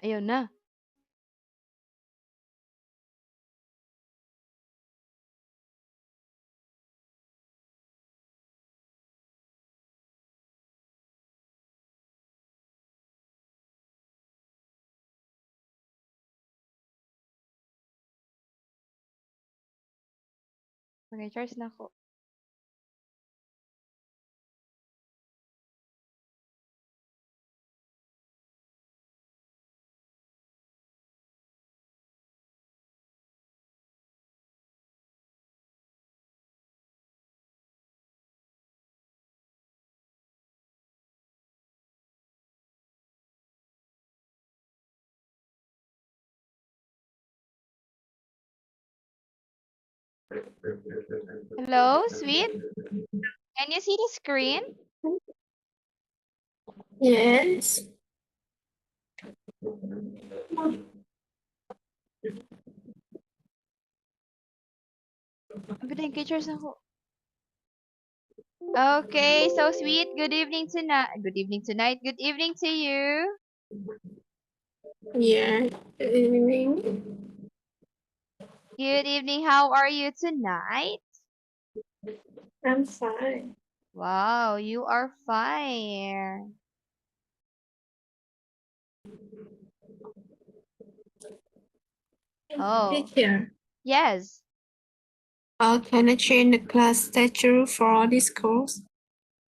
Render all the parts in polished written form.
Ayun na. Okay, charge na ako. Hello, sweet? Can you see the screen? Yes. Ang ganda yung charge na ako. Okay, so sweet. Good evening tonight. Good evening tonight. Good evening to you. Yeah. Good evening. Good evening. How are you tonight? I'm fine. Wow, you are fine. Oh, Teacher, yes. can I change the class schedule for this course?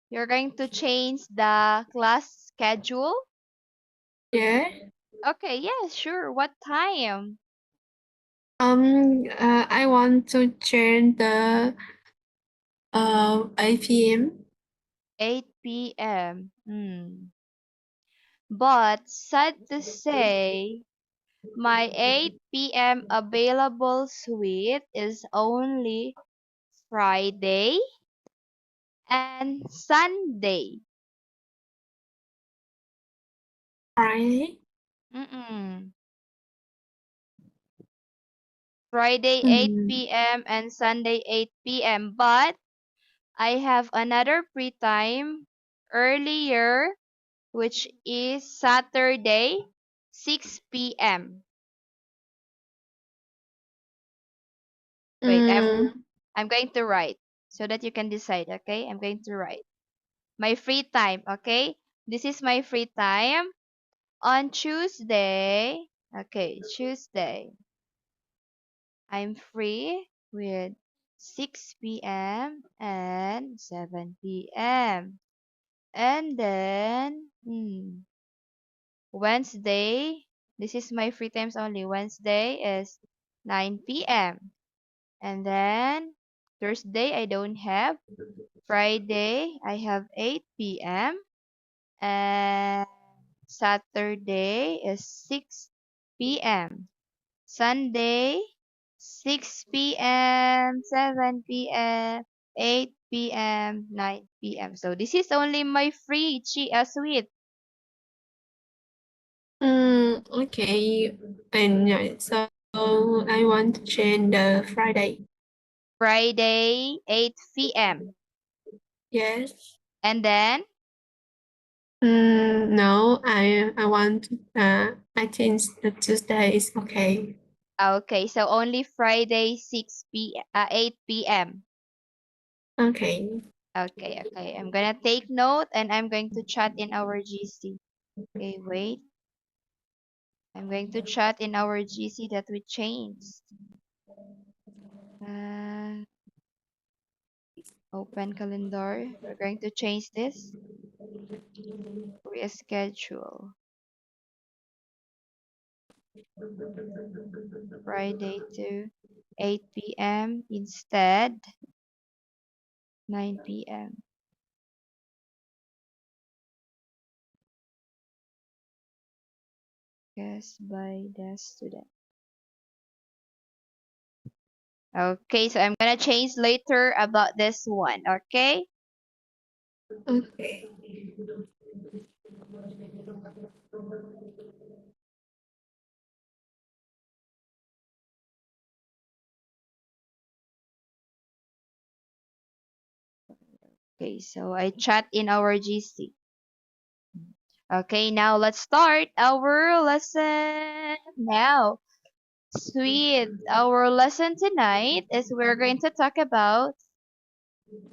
You're going to change the class schedule? Yeah. Okay, yes, sure. What time? I want to change the 8 p.m. 8 p.m. But sad to say, my 8 p.m. available suite is only Friday and Sunday. Friday. Mm-mm. Friday 8 Mm. p.m. and Sunday 8 p.m. But I have another free time earlier, which is Saturday 6 p.m. Wait, Mm. I'm going to write so that you can decide, okay? I'm going to write. My free time, okay? This is my free time on Tuesday. Okay, Tuesday. I'm free with 6 p.m. and 7 p.m. And then, Wednesday, this is my free times only. Wednesday is 9 p.m. And then, Thursday, I don't have. Friday, I have 8 p.m. And Saturday is 6 p.m. Sunday, 6 p.m., 7 p.m., 8 p.m., 9 p.m. So this is only my free chia sweet. Okay. And so I want to change the Friday. Friday, 8 p.m. Yes. And then, No, I want I think the Tuesday is okay. okay, so only Friday, 8 p.m. Okay. Okay, okay. I'm gonna take note and I'm going to chat in our GC. Okay, wait. I'm going to chat in our GC that we changed. Uh, Open calendar. We're going to change this. Reschedule. Friday to 8 p.m. instead 9 p.m. Guessed by the student. Okay, so I'm gonna change later about this one. Okay. Okay. Okay, so I chat in our GC. Okay, now let's start our lesson. Now, sweet, our lesson tonight is we're going to talk about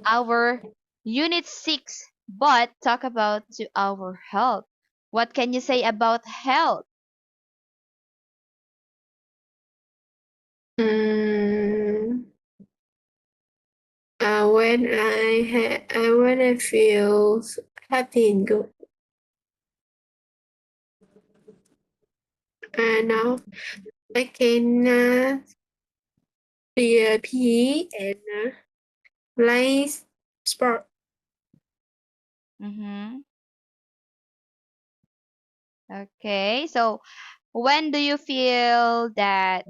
our Unit 6, but talk about to our health. What can you say about health? Mm, when I feel happy and good, now I can be a PE and play sport. Mm-hmm. Okay, so when do you feel that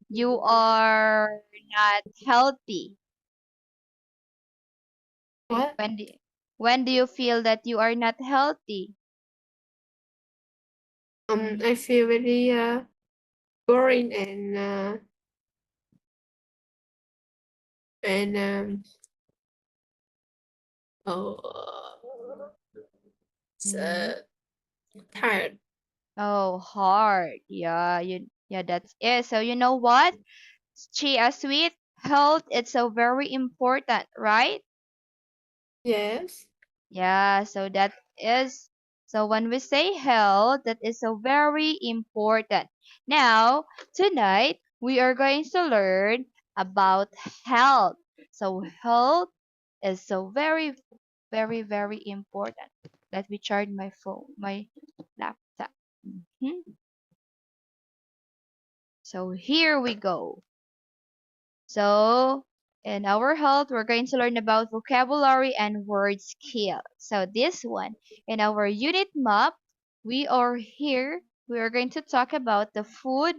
you are not healthy? What? When do, when do you feel that you are not healthy? I feel very boring and oh, Mm-hmm. so tired. Oh, hard. Yeah, that's it. So you know what? Chia sweet health is so very important, right? Yes. Yeah, so that is so when we say health, that is so very important. Now, tonight we are going to learn about health. So health is so very, very, very important. Let me charge my phone, my laptop. Mhm. So here we go. So in our health, we're going to learn about vocabulary and word skill. So this one, in our unit map, we are here. We are going to talk about the food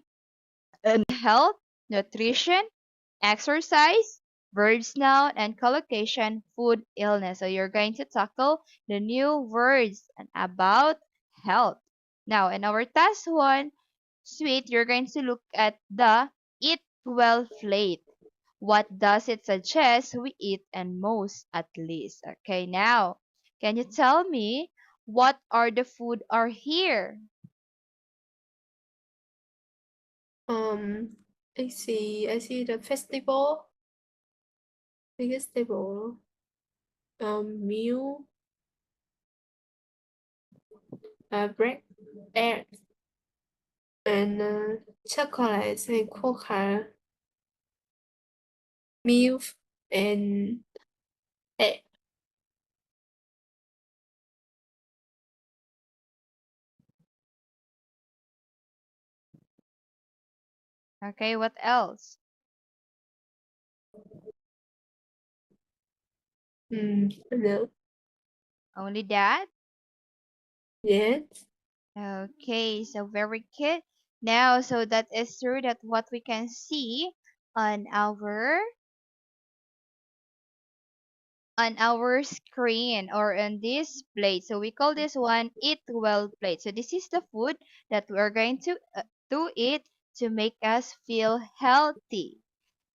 and health, nutrition, exercise, verbs, noun, and collocation, food, illness. So you're going to tackle the new words and about health. Now, in our task one, sweet, you're going to look at the eat well plate. What does it suggest we eat and most at least? Okay, now, can you tell me what are the food are here? Um, I see the festival, vegetable, meal, bread, egg, and chocolate and cocoa, milk, and egg. Okay, what else? No. Only that? Yes. Okay, so very good. Now, so that is true that what we can see on our screen or on this plate. So we call this one eat well plate. So this is the food that we're going to eat to make us feel healthy.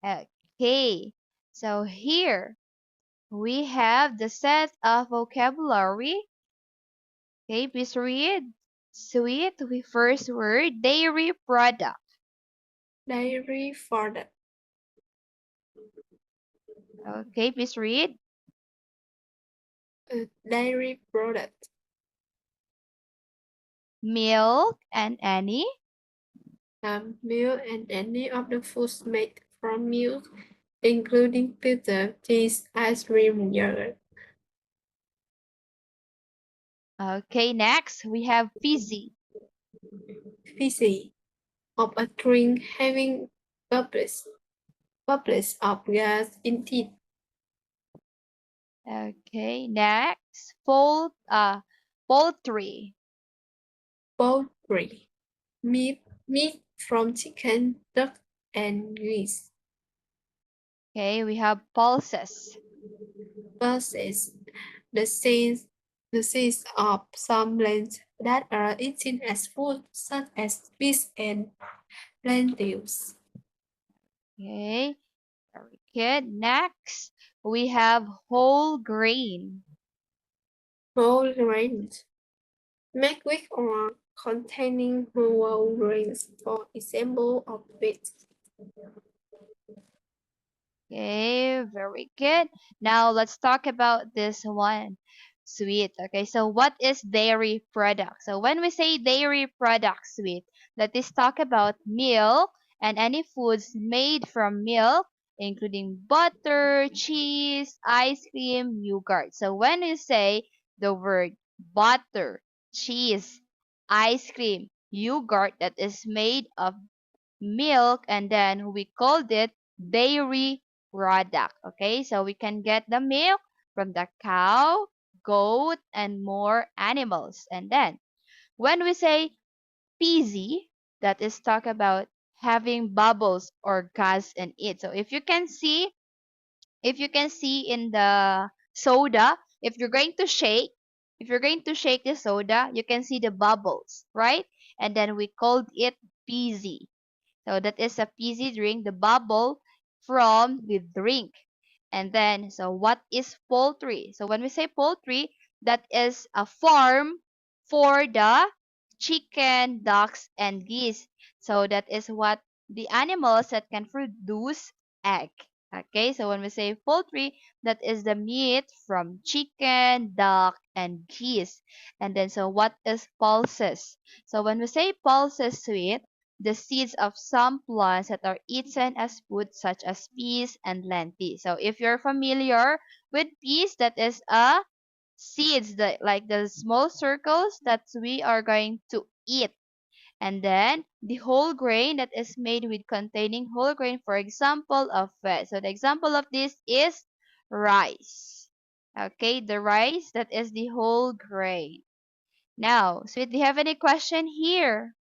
Okay. So here we have the set of vocabulary. Okay, please read. Sweet, we first word dairy product. Dairy for the Okay, please read. dairy product. Milk and any. Milk and any of the foods made from milk, including pizza, cheese, ice cream, yogurt. Okay, next we have fizzy. Fizzy, of a drink having bubbles, bubbles of gas in it. Okay, next poultry. Poultry, meat from chicken, duck, and geese. Okay, we have pulses. Pulses, the seeds, the seeds of some plants that are eaten as food, such as peas and lentils. Okay, very good. Next we have whole grain. Whole grains, Make weak or containing whole grains, for example, of wheat. Okay, very good. Now let's talk about this one. Sweet. Okay, so what is dairy product? So when we say dairy product sweet, that is talk about milk and any foods made from milk, including butter, cheese, ice cream, yogurt. So when you say the word butter, cheese, ice cream, yogurt that is made of milk, and then we called it dairy product. Okay, so we can get the milk from the cow, goat, and more animals. And then when we say fizzy, that is talk about having bubbles or gas in it. So if you can see in the soda, if you're going to shake the soda, you can see the bubbles, right? And then we called it fizzy. So that is a fizzy drink, the bubble from the drink. And then, so what is poultry? So when we say poultry, that is a farm for the chicken, ducks, and geese. So that is what the animals that can produce egg. Okay, so when we say poultry, that is the meat from chicken, duck, and geese. And then, so what is pulses? So when we say pulses sweet, the seeds of some plants that are eaten as food, such as peas and lentils. So if you're familiar with peas, that is a seeds that like the small circles that we are going to eat. And then the whole grain that is made with containing whole grain, for example, of wheat. So the example of this is rice. Okay, the rice that is the whole grain. Now, so do you have any question here?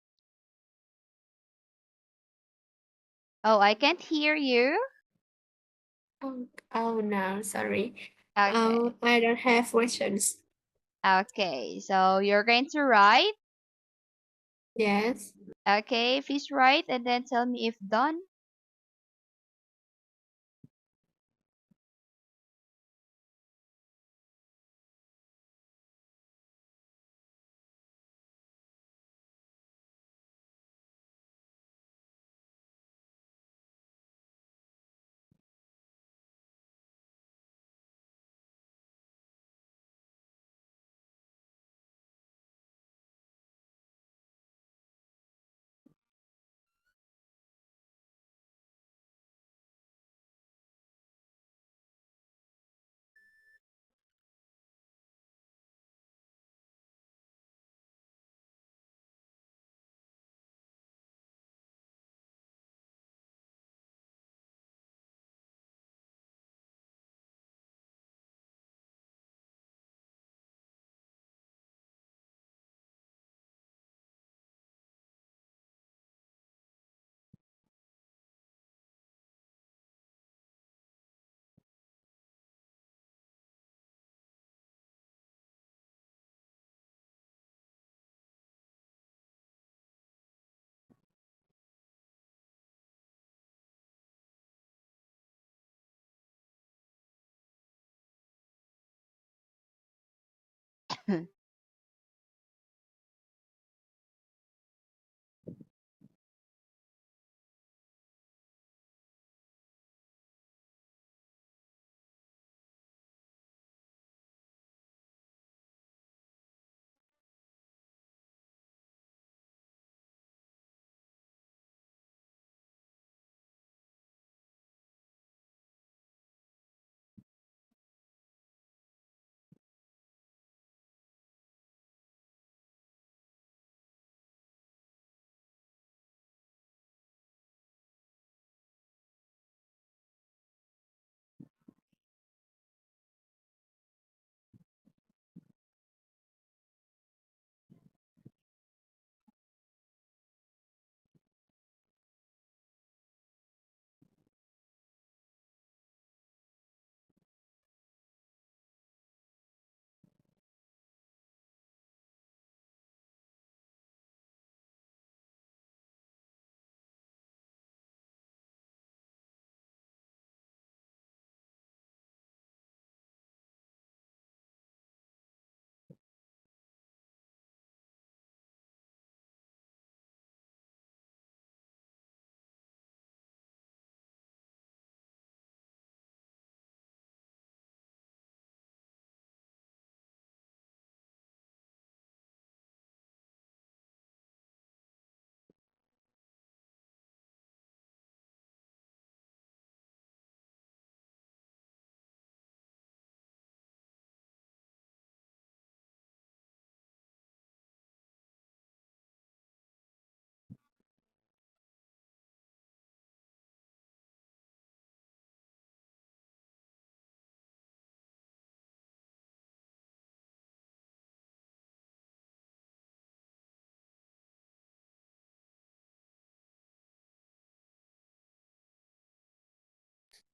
Oh, I can't hear you. Oh no, sorry. Okay. I don't have questions. Okay. So you're going to write. Yes. Okay, please write and then tell me if done.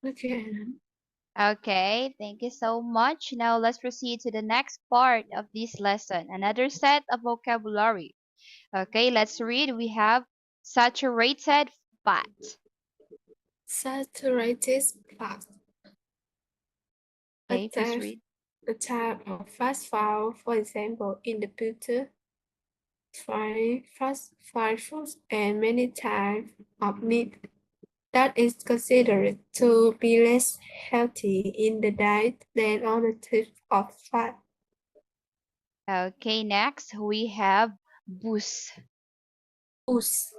Okay. Okay, thank you so much. Now let's proceed to the next part of this lesson, another set of vocabulary. Okay, let's read. We have saturated fat. Saturated fat. A Okay, please type, read. a type of fast food, for example, in the butter, fried foods, and many types of meat that is considered to be less healthy in the diet than other types of fat. Okay, next we have boost. Boost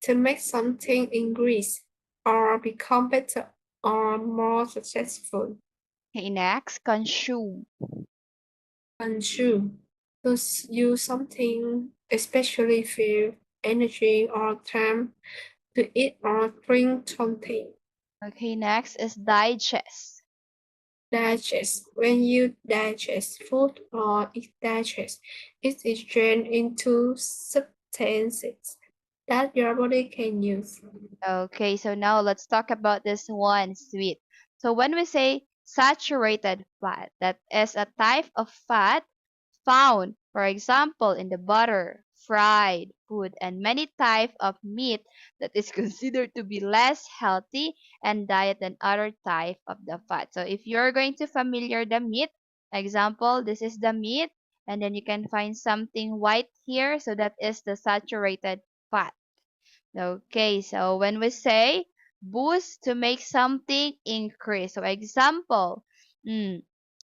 to make something increase or become better or more successful. Okay, next consume. Consume to use something, especially fuel, energy, or time to eat or drink something. Okay, next is digest. Digest. When you digest food or it digests, it is turned into substances that your body can use. Okay, so now let's talk about this one, sweet. So when we say saturated fat, that is a type of fat found, for example, in the butter, fried food, and many types of meat that is considered to be less healthy and diet than other type of the fat. So if you're going to familiar the meat, example, this is the meat, and then you can find something white here, so that is the saturated fat. Okay, so when we say boost to make something increase, so example, mm,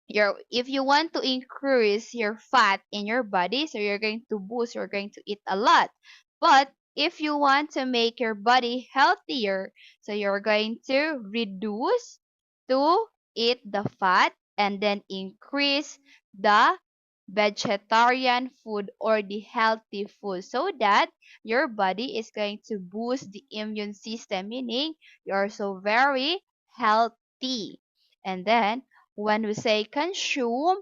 if you want to increase your fat in your body, so you're going to boost, you're going to eat a lot. But if you want to make your body healthier, so you're going to reduce to eat the fat and then increase the vegetarian food or the healthy food so that your body is going to boost the immune system, meaning you're so very healthy. And then when we say consume,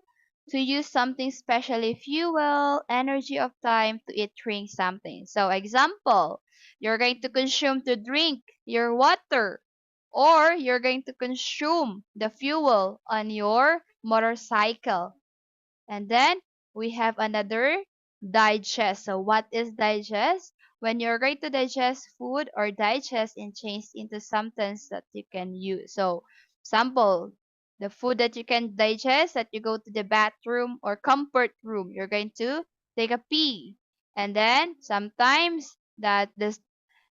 to use something specially fuel, energy of time to eat, drink something. So example, you're going to consume to drink your water, or you're going to consume the fuel on your motorcycle. And then we have another digest. So what is digest? When you're going to digest food or digest and change into something that you can use. So sample, the food that you can digest, that you go to the bathroom or comfort room, you're going to take a pee. And then sometimes that this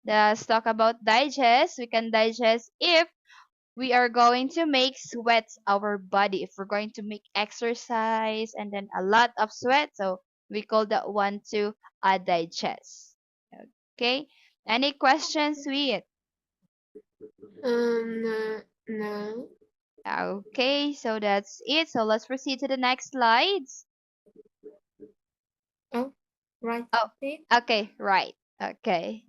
let's talk about digest. We can digest if we are going to make sweat our body, if we're going to make exercise and then a lot of sweat, so we call that one to a digest. Okay, any questions, sweet? No. Okay, so that's it, so let's proceed to the next slides. Oh, right. Oh, It. okay, right. Okay.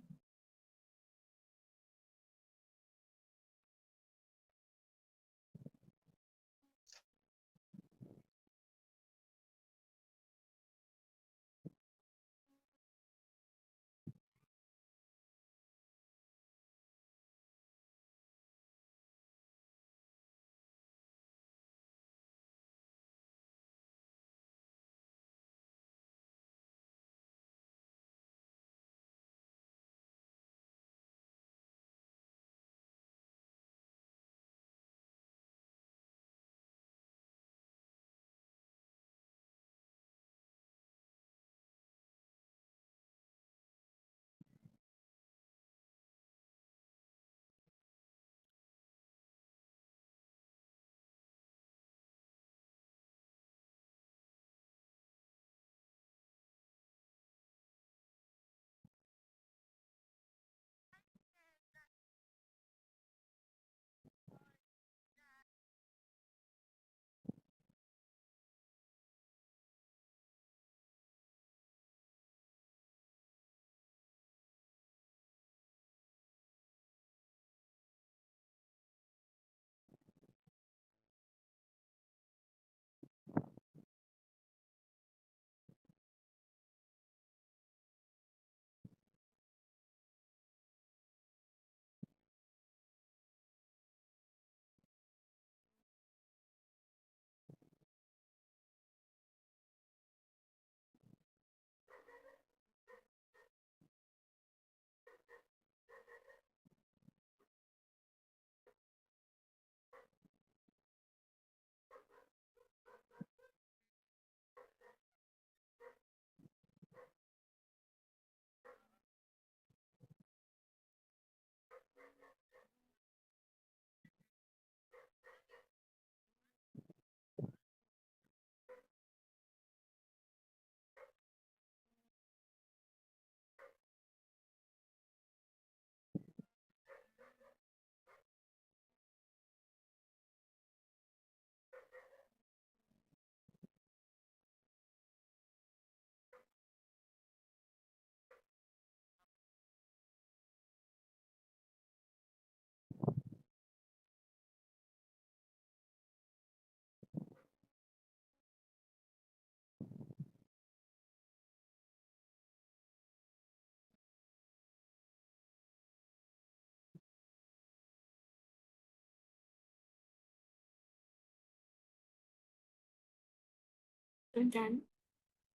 I'm done.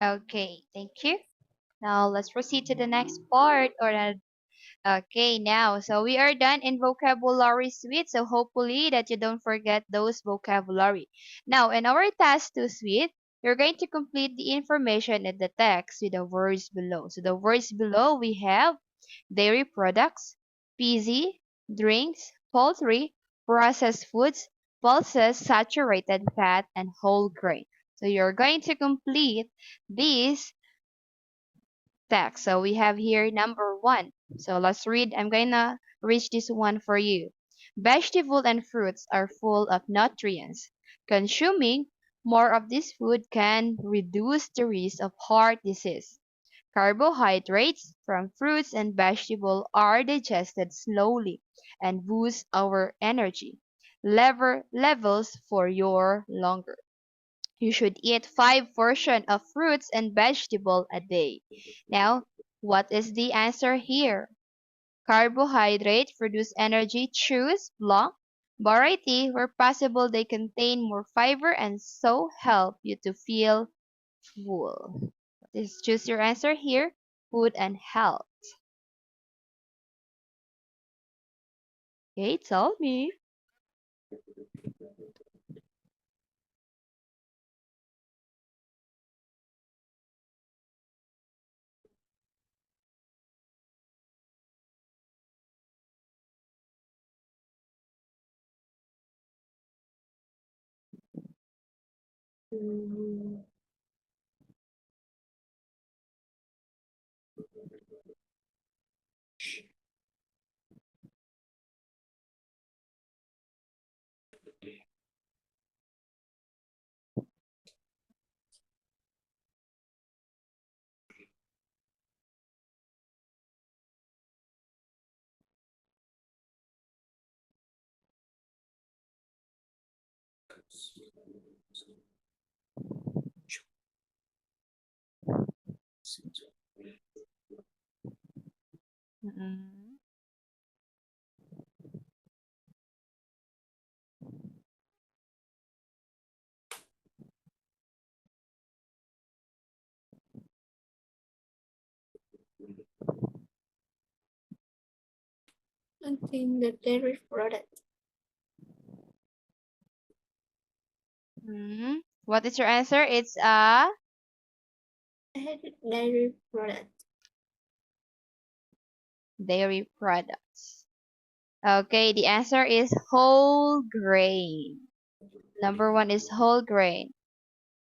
Okay, thank you. Now let's proceed to the next part okay, now, so we are done in vocabulary suite. So hopefully that you don't forget those vocabulary. Now, in our task 2 suite, you're going to complete the information in the text with the words below. So the words below we have dairy products, fizzy, drinks, poultry, processed foods, pulses, saturated fat, and whole grain. So you're going to complete these text. So we have here number one. So let's read. I'm gonna read this one for you. Vegetable and fruits are full of nutrients. Consuming more of this food can reduce the risk of heart disease. Carbohydrates from fruits and vegetables are digested slowly and boost our energy lever levels for your longer. You should eat 5 portions of fruits and vegetable a day. Now, what is the answer here? Carbohydrates produce energy. Choose blanc. Variety, where possible, they contain more fiber and so help you to feel full. Please choose your answer here. Food and health. Okay, tell me. Mm, Mm-mm. I think the dairy product. Mm. What is your answer? It's a Dairy product. dairy products. Okay, the answer is whole grain. Number one is whole grain.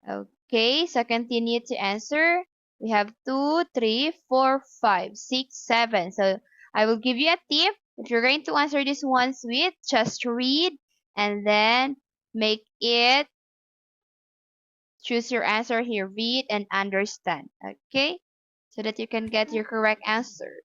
Okay, so continue to answer. We have 2, 3, 4, 5, 6, 7. So I will give you a tip. If you're going to answer this one sweet, just read and then make it choose your answer here. Read and understand. Okay, so that you can get your correct answer.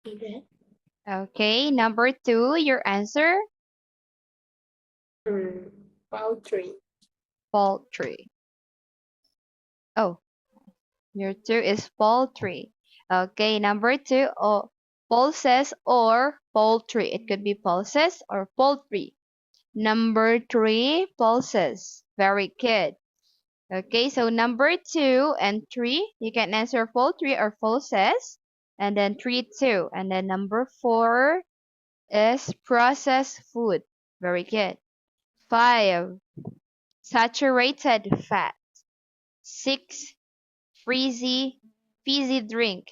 Okay. Okay, number 2, your answer? Poultry. Poultry. Oh, your 2 is poultry. Okay, number 2, oh, pulses or poultry. It could be pulses or poultry. Number 3, pulses. Very good. Okay, so number 2 and 3, you can answer poultry or pulses. And then 3, 2. And then number 4 is processed food. Very good. 5, saturated fat. 6, fizzy drink.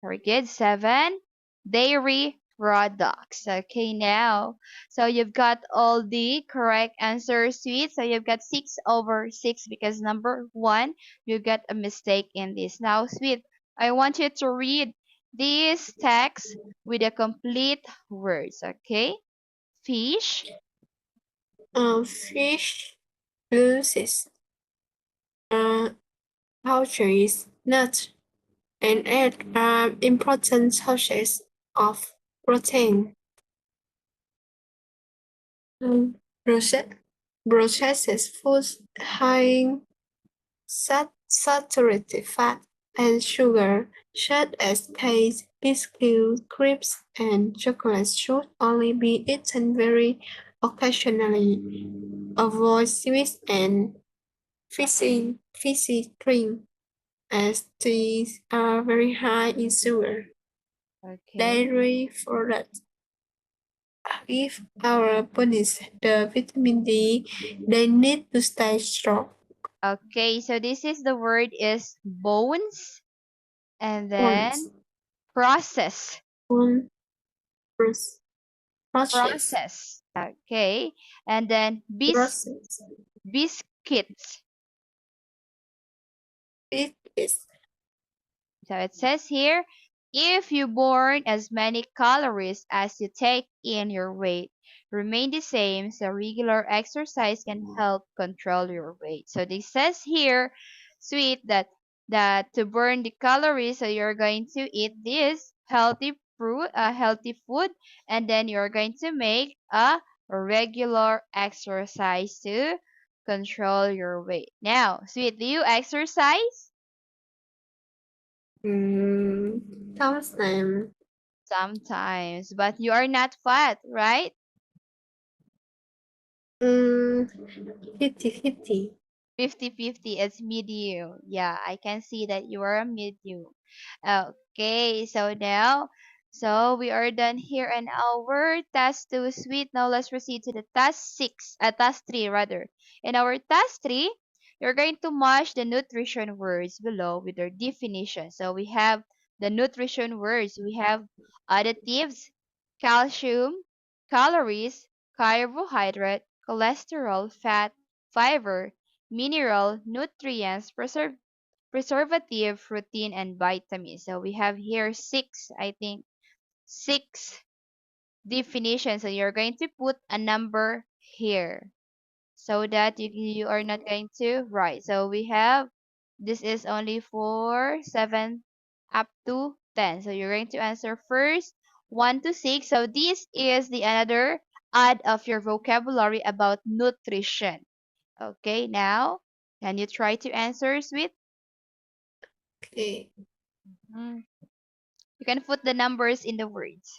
Very good. 7, dairy products. Okay, now, so you've got all the correct answers, Sweet. So you've got 6/6 because number 1, you got a mistake in this. Now, Sweet, I want you to read this text with the complete words. Okay, fish, Fish loses poultry, nuts, and egg are important sources of protein. Um, process- Processed foods high in saturated fat and sugar, such as cakes, biscuits, crepes, and chocolate, should only be eaten very occasionally. Avoid sweets and fizzy drink, as these are very high in sugar. okay. Dairy products give our bodies the vitamin D they need to stay strong. Okay, so this is the word is bones and then Once, process. one process, Process. Okay. And then process. biscuits. It is So it says here, if you burn as many calories as you take in, your weight remain the same, so regular exercise can help control your weight. So this says here, Sweet, that to burn the calories, so you're going to eat this healthy food, and then you're going to make a regular exercise to control your weight. Now, Sweet, do you exercise? time. Sometimes, but you are not fat, right? Mm, 50-50. 50/50 is medium. Yeah, I can see that you are a medium. Okay, so we are done here in our task 2, Sweet. Now let's proceed to the task 3 rather. In our task 3, you're going to match the nutrition words below with their definition. So we have the nutrition words. We have additives, calcium, calories, carbohydrate, cholesterol, fat, fiber, mineral, nutrients, preservative, protein, and vitamins. So we have here I think, six definitions. So you're going to put a number here so that you are not going to write. So we have, this is only for 7 up to 10. So you're going to answer first 1 to 6. So this is the another add of your vocabulary about nutrition. Okay, now can you try to answer, Sweet? Okay. Mm. You can put the numbers in the words.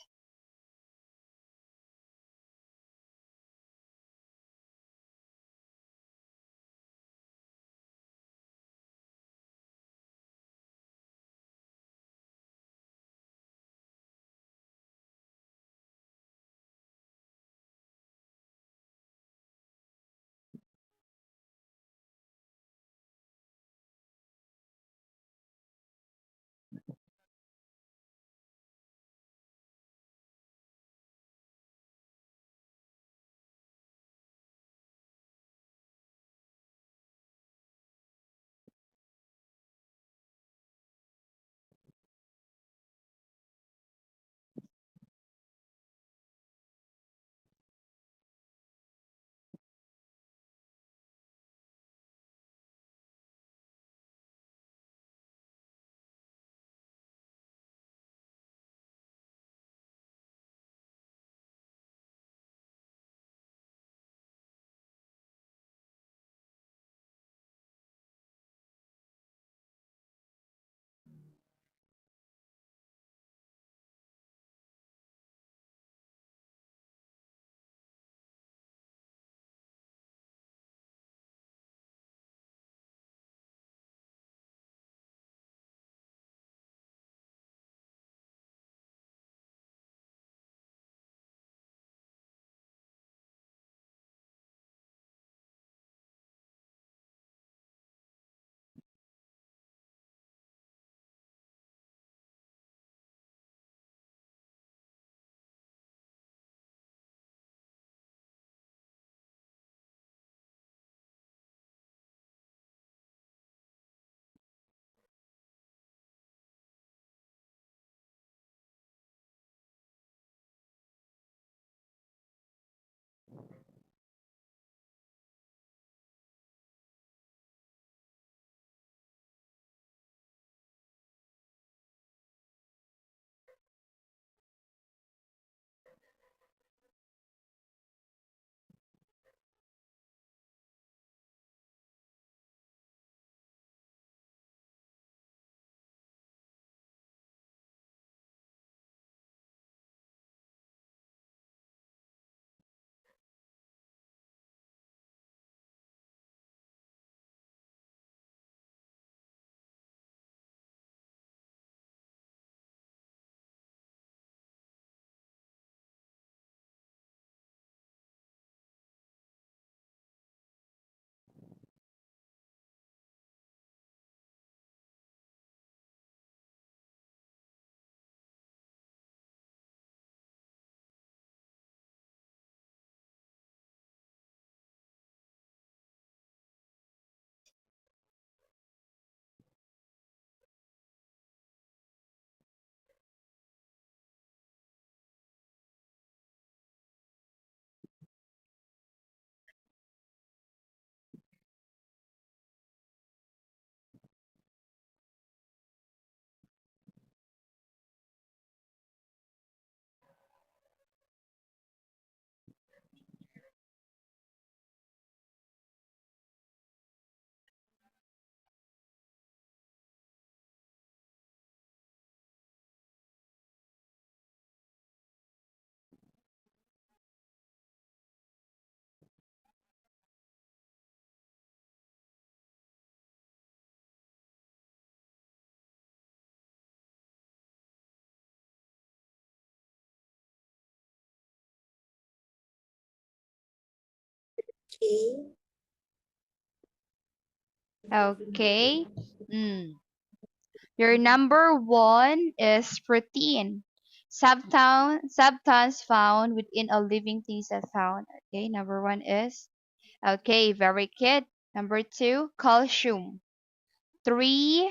Okay. Mm. Your number one is protein. Substance found within a living things are found. Okay, number one is okay, very good. Number two, calcium. Three,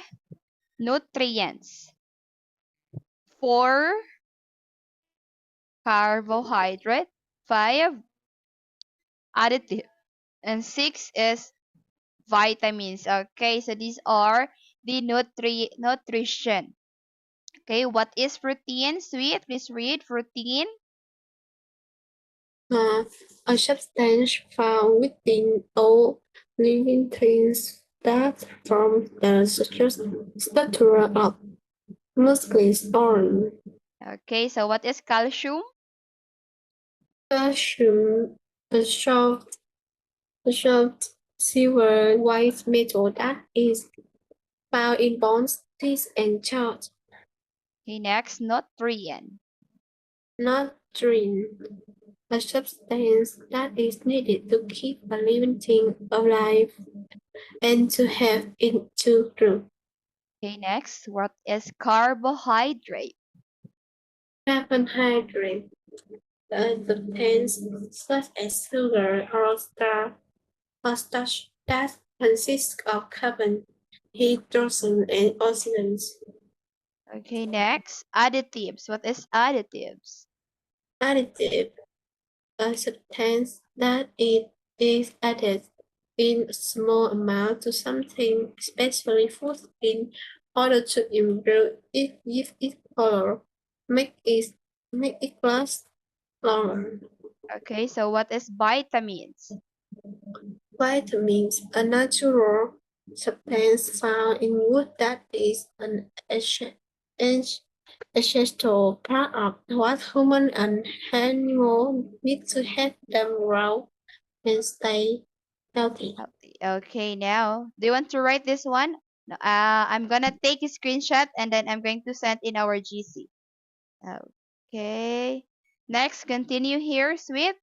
nutrients. Four, carbohydrate. Five, additive. And six is vitamins. Okay, so these are the nutrition. Okay, what is protein? Sweet, please read protein. Uh, a substance found within all living things that form the structure of muscles or Okay, so what is calcium? calcium, a soft silver white metal that is found in bones, teeth, and jaws. Okay, next, nutrient. Nutrient, a substance that is needed to keep a living thing alive and to have it to grow. Okay, next, what is carbohydrate? Carbohydrate, a substance such as sugar or starch that consists of carbon, hydrogen, and oxygen. Okay, next, additives. What is additives? Additive, a substance that it is added in a small amount to something, especially food, in order to improve it, give it color, make it make it last longer. Okay, so what is vitamins? Vitamins, a natural substance found in wood that is an essential part of what human and animals need to have them grow and stay healthy. Healthy. Okay, now, do you want to write this one? No, I'm gonna take a screenshot and then I'm going to send in our GC. Okay. Next, continue here, sweet.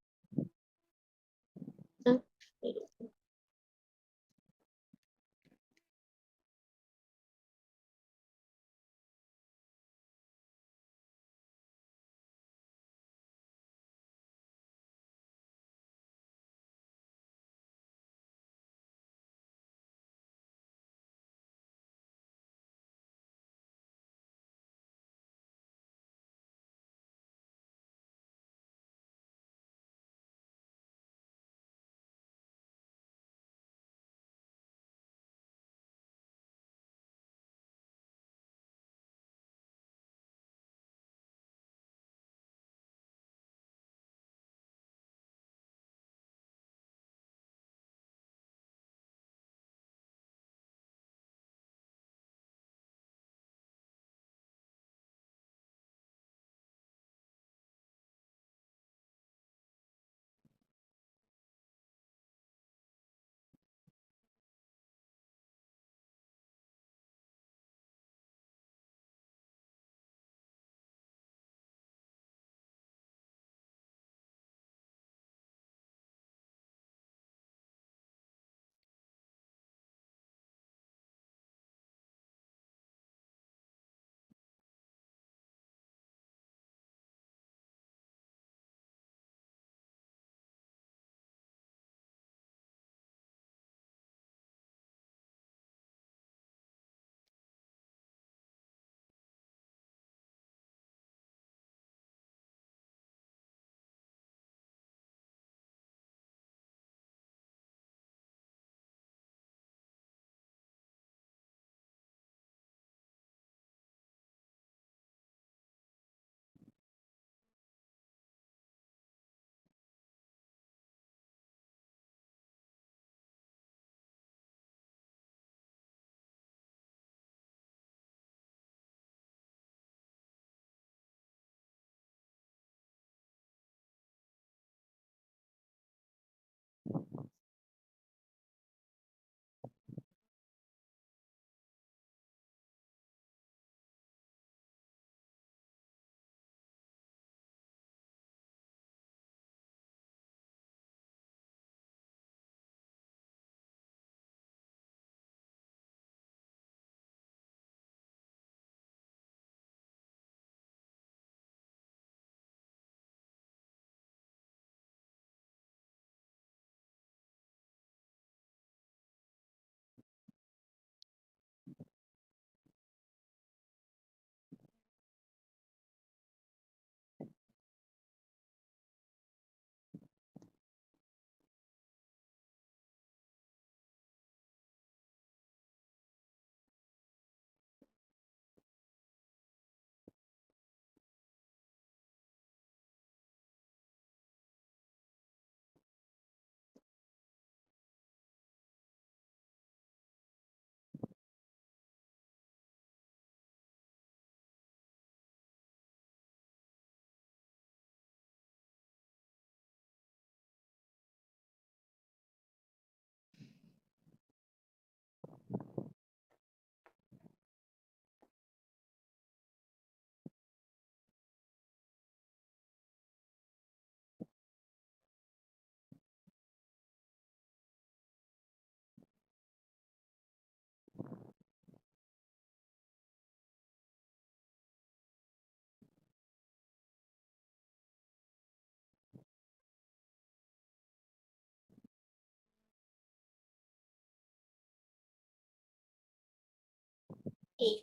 8.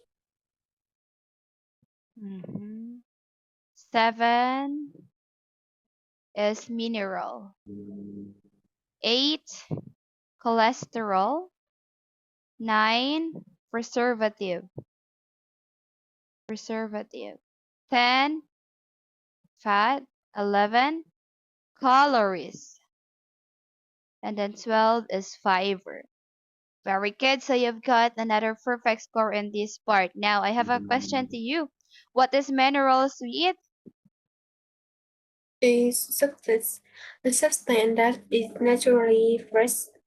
7 is mineral. 8, cholesterol. 9, preservative. 10, fat. 11, calories. And then 12 is fiber. Very good. So you've got another perfect score in this part. Now I have a question to you. What is mineral sweet? Is substance. The substance that is naturally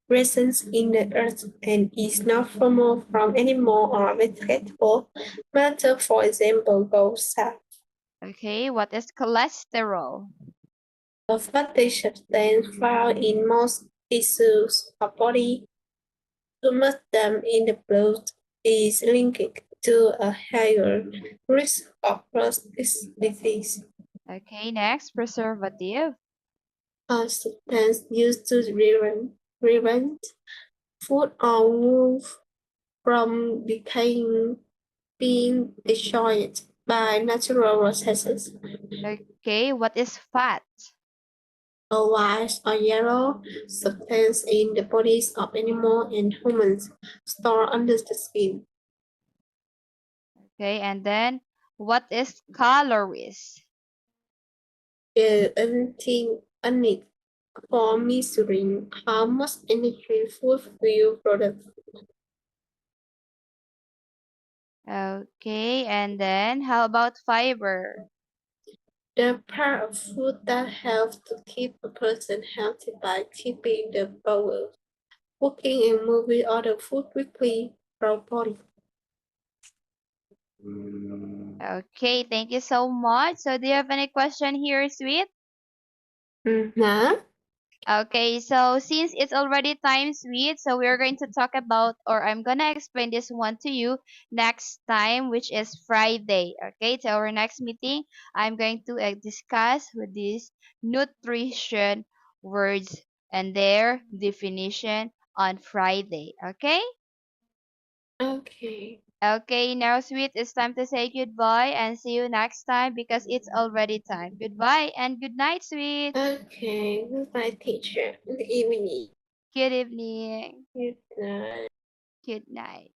present in the earth and is not formed from animal or vegetable matter, for example, gold salt. Okay, what is cholesterol? A fatty substance found in most tissues of body. Too much them in the blood is linked to a higher risk of prostate disease. Okay, next, preservative. A substance used to prevent food or wood from decaying, being destroyed by natural processes. Okay, what is fat? A white or yellow substance in the bodies of animals and humans stored under the skin. Okay, and then what is calories? The unit for measuring how much energy food will produce. Okay, and then how about fiber? The part of food that helps to keep a person healthy by keeping the bowel working and moving other food quickly from body. Okay, thank you so much. So do you have any question here, Sweet? Mm-hmm. Okay, so since it's already time, Sweet, so we're going to talk about, or I'm gonna explain this one to you next time, which is Friday. Okay, so our next meeting, I'm going to discuss with these nutrition words and their definition on Friday. Okay? Okay. Okay, now, Sweet, it's time to say goodbye and see you next time because it's already time. Goodbye and good night, Sweet. Okay. Goodbye, teacher. Good evening. Good evening. Good night. Good night.